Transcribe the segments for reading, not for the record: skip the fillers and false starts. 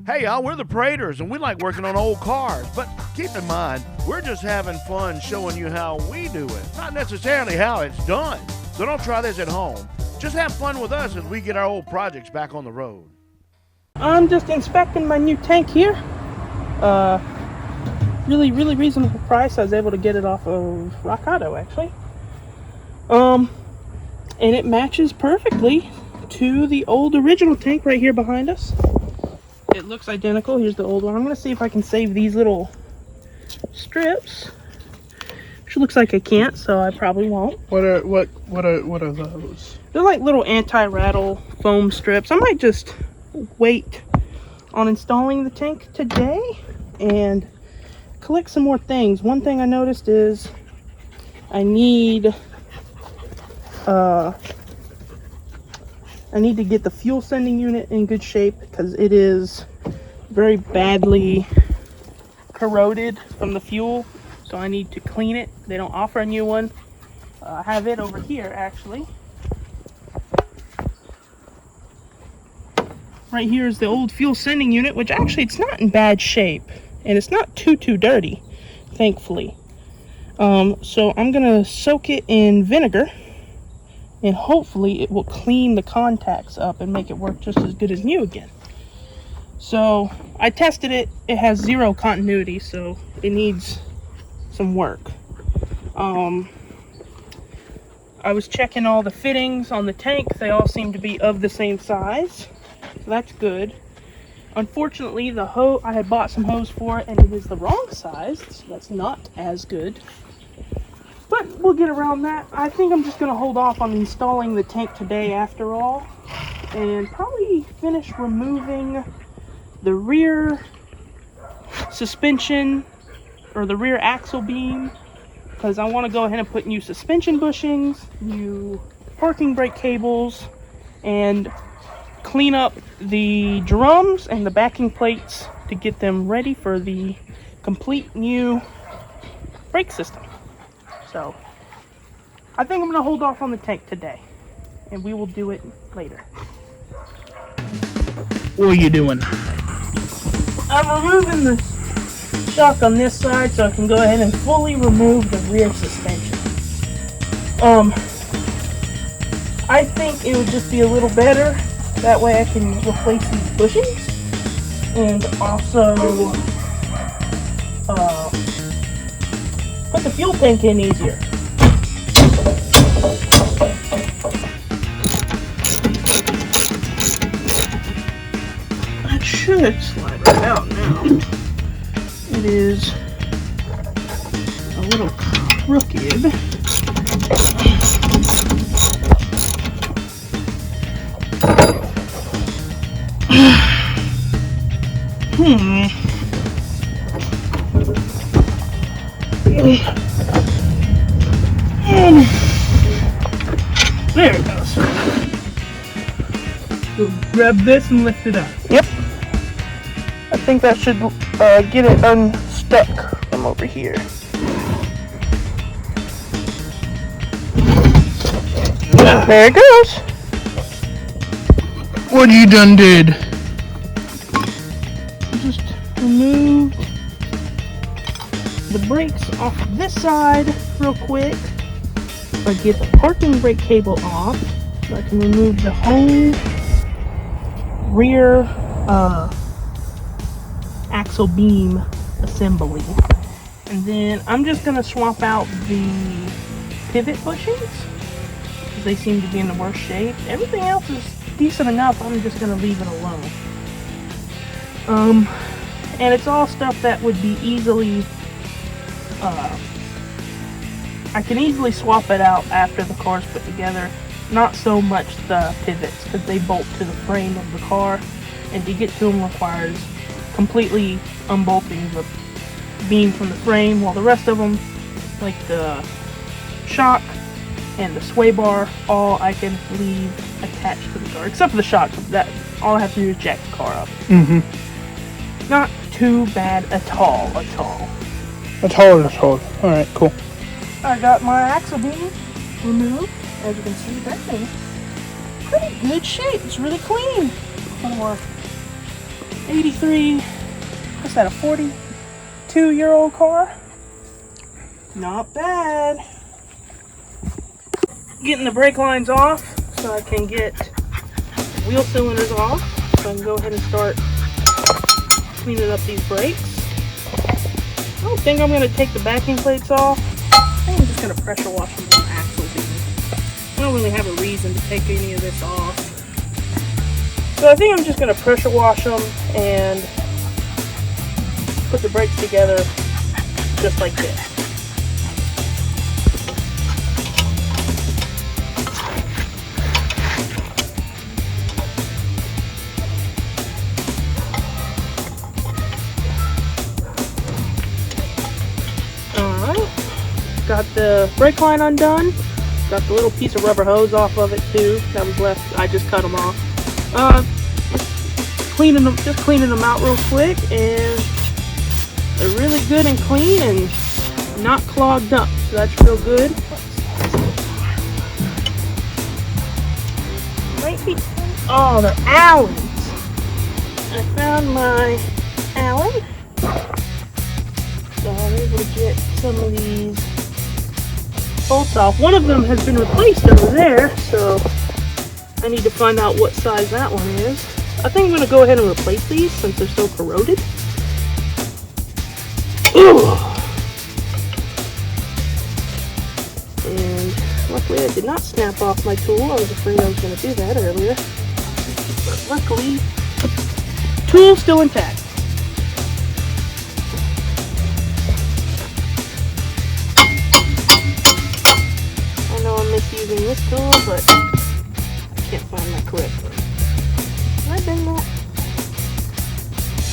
Hey y'all, we're the Praters and we like working on old cars, but keep in mind, we're just having fun showing you how we do it, not necessarily how it's done. So don't try this at home. Just have fun with us as we get our old projects back on the road. I'm just inspecting my new tank here. Really reasonable price. I was able to get it off of Rock Auto actually. And it matches perfectly to the old original tank right here behind us. It looks identical. Here's the old one. I'm gonna see if I can save these little strips. Which looks like I can't, so I probably won't. What are those? They're like little anti-rattle foam strips. I might just wait on installing the tank today and collect some more things. One thing I noticed is I need to get the fuel sending unit in good shape because it is very badly corroded from the fuel. So I need to clean it. They don't offer a new one. I have it over here actually. Right here is the old fuel sending unit, which actually it's not in bad shape. And it's not too dirty, thankfully. So I'm gonna soak it in vinegar and hopefully it will clean the contacts up and make it work just as good as new again. So I tested it. It has 0 continuity, so it needs some work. I was checking all the fittings on the tank. They all seem to be of the same size, so that's good. Unfortunately, the hose, I had bought some hose for it and it is the wrong size, so that's not as good. But we'll get around that. I think I'm just going to hold off on installing the tank today after all, and probably finish removing the rear suspension or the rear axle beam, because I want to go ahead and put new suspension bushings, new parking brake cables, and clean up the drums and the backing plates to get them ready for the complete new brake system. So I think I'm going to hold off on the tank today and we will do it later. What are you doing? I'm removing the shock on this side so I can go ahead and fully remove the rear suspension. I think it would just be a little better. That way I can replace these bushings and also put the fuel tank in easier. That should slide right out now. It is a little crooked. There it goes. So grab this and lift it up. Yep. I think that should get it unstuck from over here. There it goes. What you done did? Just remove the brakes off this side real quick. I get the parking brake cable off so I can remove the whole rear axle beam assembly. And then I'm just going to swap out the pivot bushings because they seem to be in the worst shape. Everything else is decent enough. I'm just going to leave it alone. And it's all stuff that would be easily I can easily swap it out after the car's put together. Not so much the pivots because they bolt to the frame of the car, and to get to them requires completely unbolting the beam from the frame, while the rest of them, like the shock and the sway bar, all I can leave attached to the car, except for the shock. That all I have to do is jack the car up. Not too bad at all. Alright, cool. I got my axle beam removed. As you can see, that thing's pretty good shape. It's really clean for '83. What's that? A 42-year-old car? Not bad. Getting the brake lines off so I can get wheel cylinders off. So I can go ahead and start cleaning up these brakes. I don't think I'm going to take the backing plates off. I think I'm just going to pressure wash them on axle beams. I don't really have a reason to take any of this off. So I think I'm just going to pressure wash them and put the brakes together just like this. Got the brake line undone. Got the little piece of rubber hose off of it too. That was left. I just cut them off. Just cleaning them out real quick, and they're really good and clean and not clogged up. So that's real good. Might be. Oh, they're Allens. I found my Allen. So I'm able to get some of these bolts off. One of them has been replaced over there, so I need to find out what size that one is. I think I'm going to go ahead and replace these since they're so corroded. Ooh. And luckily I did not snap off my tool. I was afraid I was going to do that earlier. But luckily, tool's still intact. I know I'm misusing this tool, but I can't find my correct one. Have I done that?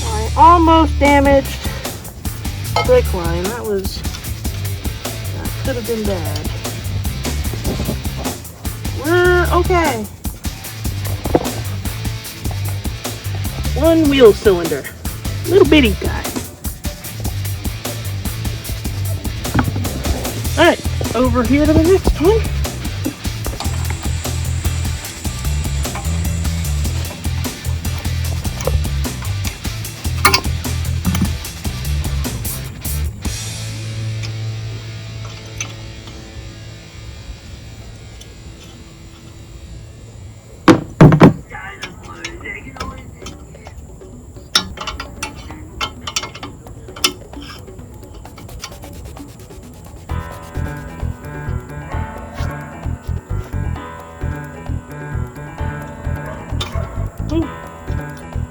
I almost damaged the brake line. That could have been bad. We're okay. One wheel cylinder. Little bitty guy. Alright, over here to the next one.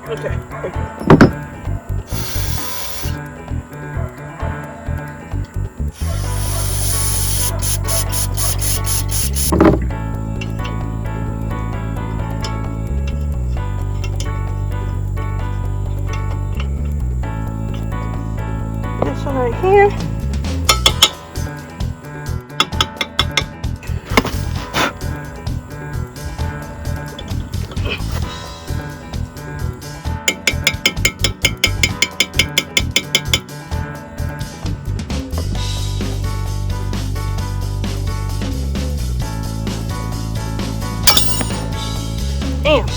Okay. This one right here. Damn,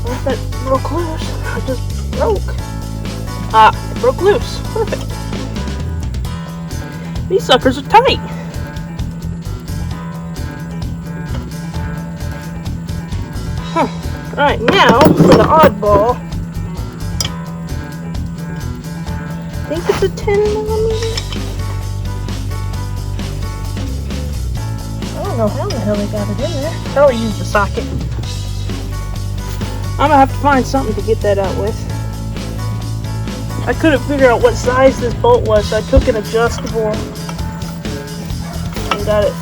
where's that broke loose? It just broke. It broke loose. Perfect. These suckers are tight. Huh. Alright, now for the oddball. I think it's a 10mm. I don't know how the hell they got it in there. Probably used the socket. I'm gonna have to find something to get that out with. I couldn't figure out what size this bolt was, so I took an adjustable and got it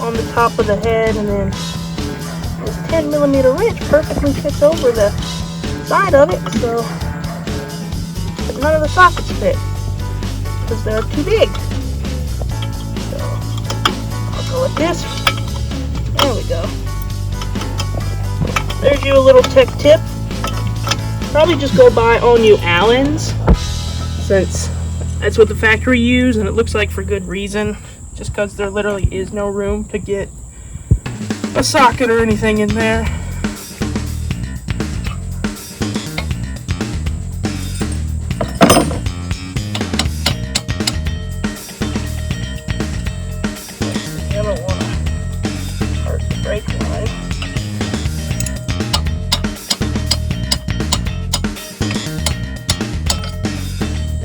on the top of the head, and then this 10mm wrench perfectly fits over the side of it, so but none of the sockets fit because they're too big. So I'll go with this. There we go. There's you a little tech tip. Probably just go buy all new Allens, since that's what the factory used, and it looks like for good reason, just because there literally is no room to get a socket or anything in there.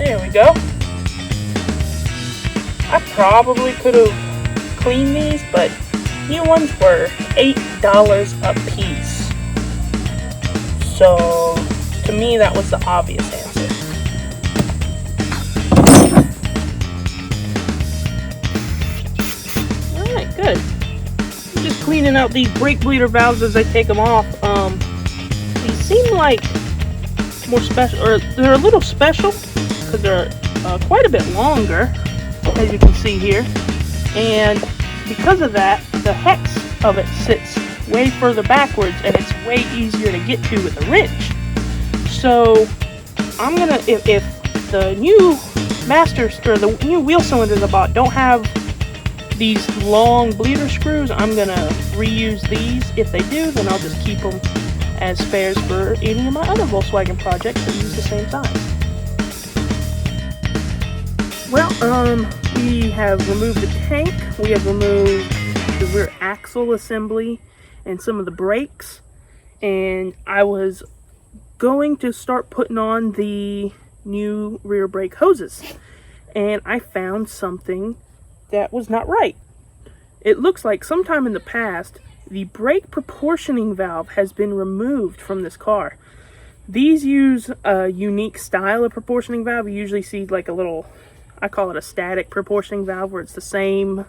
There we go. I probably could have cleaned these, but new ones were $8 a piece. So, to me, that was the obvious answer. Alright, good. I'm just cleaning out these brake bleeder valves as I take them off. These seem like more special, or they're a little special because they're quite a bit longer, as you can see here, and because of that, the hex of it sits way further backwards and it's way easier to get to with a wrench. So I'm gonna, if the new masters or the new wheel cylinders I bought don't have these long bleeder screws, I'm gonna reuse these. If they do, then I'll just keep them as spares for any of my other Volkswagen projects that use the same size. Well, we have removed the tank, we have removed the rear axle assembly and some of the brakes, and I was going to start putting on the new rear brake hoses, and I found something that was not right. It looks like sometime in the past, the brake proportioning valve has been removed from this car. These use a unique style of proportioning valve. You usually see like a little, I call it a static proportioning valve, where it's the same,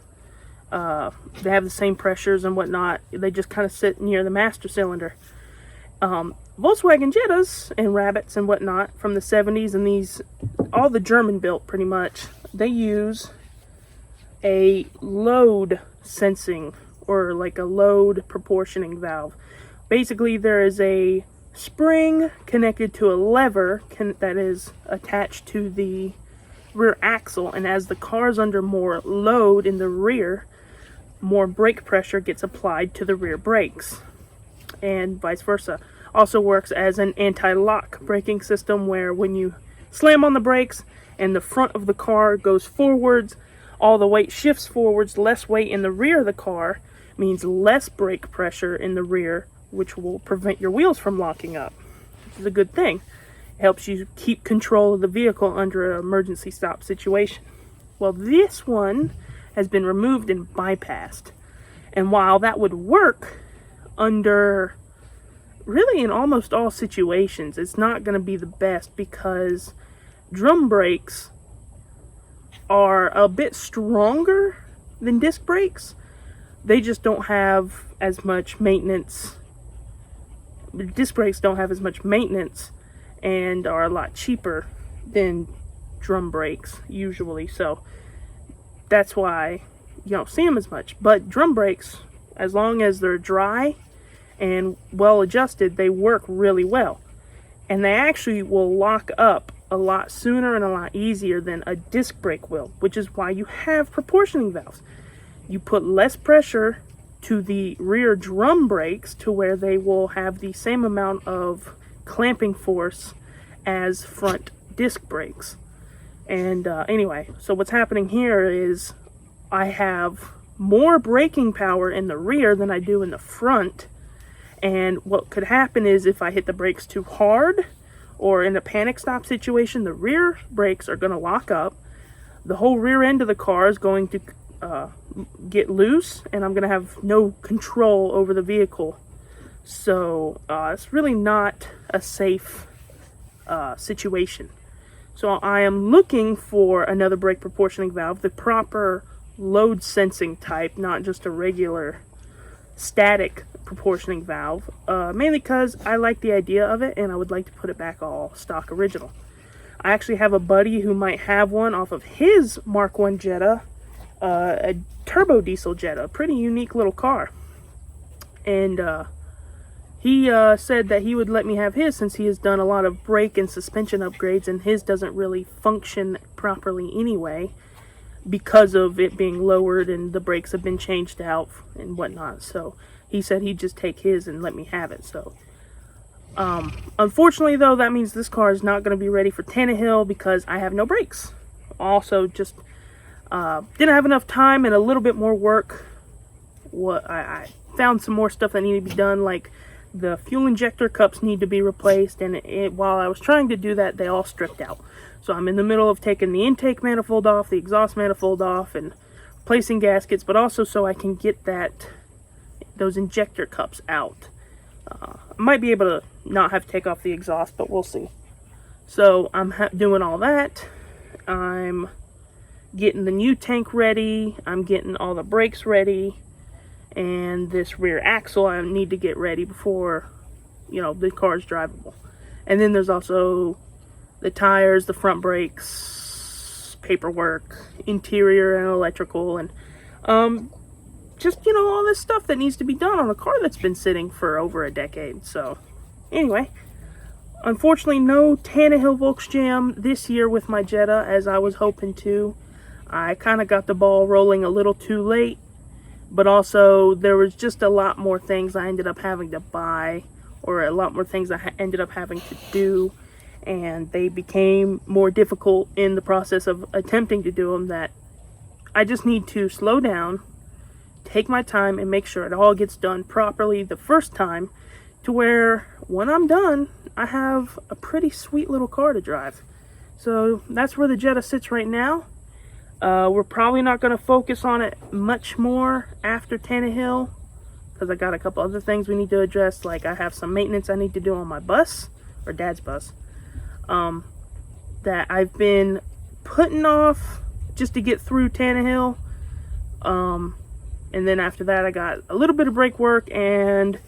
they have the same pressures and whatnot. They just kind of sit near the master cylinder. Volkswagen Jettas and Rabbits and whatnot from the 70s, and these, all the German built pretty much, they use a load sensing, or like a load proportioning valve. Basically, there is a spring connected to a lever that is attached to the rear axle, and as the car's under more load in the rear, more brake pressure gets applied to the rear brakes, and vice versa. Also works as an anti-lock braking system, where when you slam on the brakes and the front of the car goes forwards, all the weight shifts forwards. Less weight in the rear of the car means less brake pressure in the rear, which will prevent your wheels from locking up, which is a good thing. It helps you keep control of the vehicle under an emergency stop situation. Well, this one has been removed and bypassed, and while that would work under really in almost all situations, it's not going to be the best, because drum brakes are a bit stronger than disc brakes. They just don't have as much maintenance. Disc brakes don't have as much maintenance and are a lot cheaper than drum brakes usually, so that's why you don't see them as much. But drum brakes, as long as they're dry and well adjusted, they work really well, and they actually will lock up a lot sooner and a lot easier than a disc brake will, which is why you have proportioning valves. You put less pressure to the rear drum brakes to where they will have the same amount of clamping force as front disc brakes. And anyway, so what's happening here is I have more braking power in the rear than I do in the front. And what could happen is, if I hit the brakes too hard or in a panic stop situation, the rear brakes are going to lock up. The whole rear end of the car is going to get loose, and I'm going to have no control over the vehicle. So it's really not a safe situation. So I am looking for another brake proportioning valve, the proper load sensing type, not just a regular static proportioning valve, mainly because I like the idea of it and I would like to put it back all stock original. I actually have a buddy who might have one off of his Mark 1 Jetta, a turbo diesel Jetta, a pretty unique little car, and he said that he would let me have his, since he has done a lot of brake and suspension upgrades, and his doesn't really function properly anyway because of it being lowered and the brakes have been changed out and whatnot. So he said he'd just take his and let me have it. So unfortunately though, that means this car is not going to be ready for Tannehill because I have no brakes. Also, just didn't have enough time and a little bit more work. I found some more stuff that needed to be done, like the fuel injector cups need to be replaced, and while I was trying to do that, they all stripped out. So I'm in the middle of taking the intake manifold off, the exhaust manifold off, and replacing gaskets, but also so I can get those injector cups out. I might be able to not have to take off the exhaust, but we'll see. So I'm doing all that. I'm getting the new tank ready. I'm getting all the brakes ready. And this rear axle I need to get ready before, the car is drivable. And then there's also the tires, the front brakes, paperwork, interior and electrical, and just, all this stuff that needs to be done on a car that's been sitting for over a decade. So, anyway, unfortunately, no Tannehill Volksjam this year with my Jetta as I was hoping to. I kind of got the ball rolling a little too late, but also there was just a lot more things I ended up having to buy, or a lot more things I ended up having to do, and they became more difficult in the process of attempting to do them, that I just need to slow down, take my time, and make sure it all gets done properly the first time, to where when I'm done, I have a pretty sweet little car to drive. So that's where the Jetta sits right now. We're probably not going to focus on it much more after Tannehill, because I got a couple other things we need to address. Like I have some maintenance I need to do on my bus, or Dad's bus, that I've been putting off just to get through Tannehill. And then after that, I got a little bit of brake work and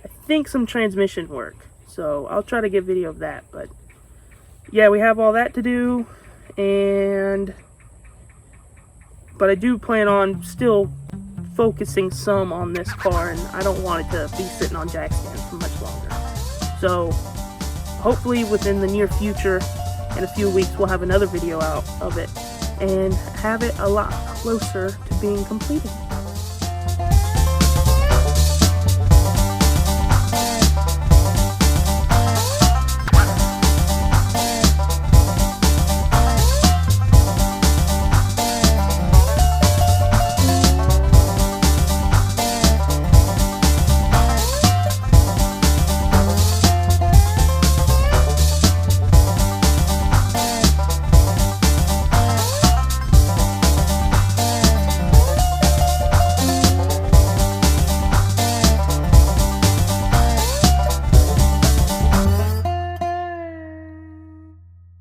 I think some transmission work. So I'll try to get video of that. But yeah, we have all that to do. But I do plan on still focusing some on this car, and I don't want it to be sitting on jack stands for much longer. So hopefully within the near future, in a few weeks, we'll have another video out of it and have it a lot closer to being completed.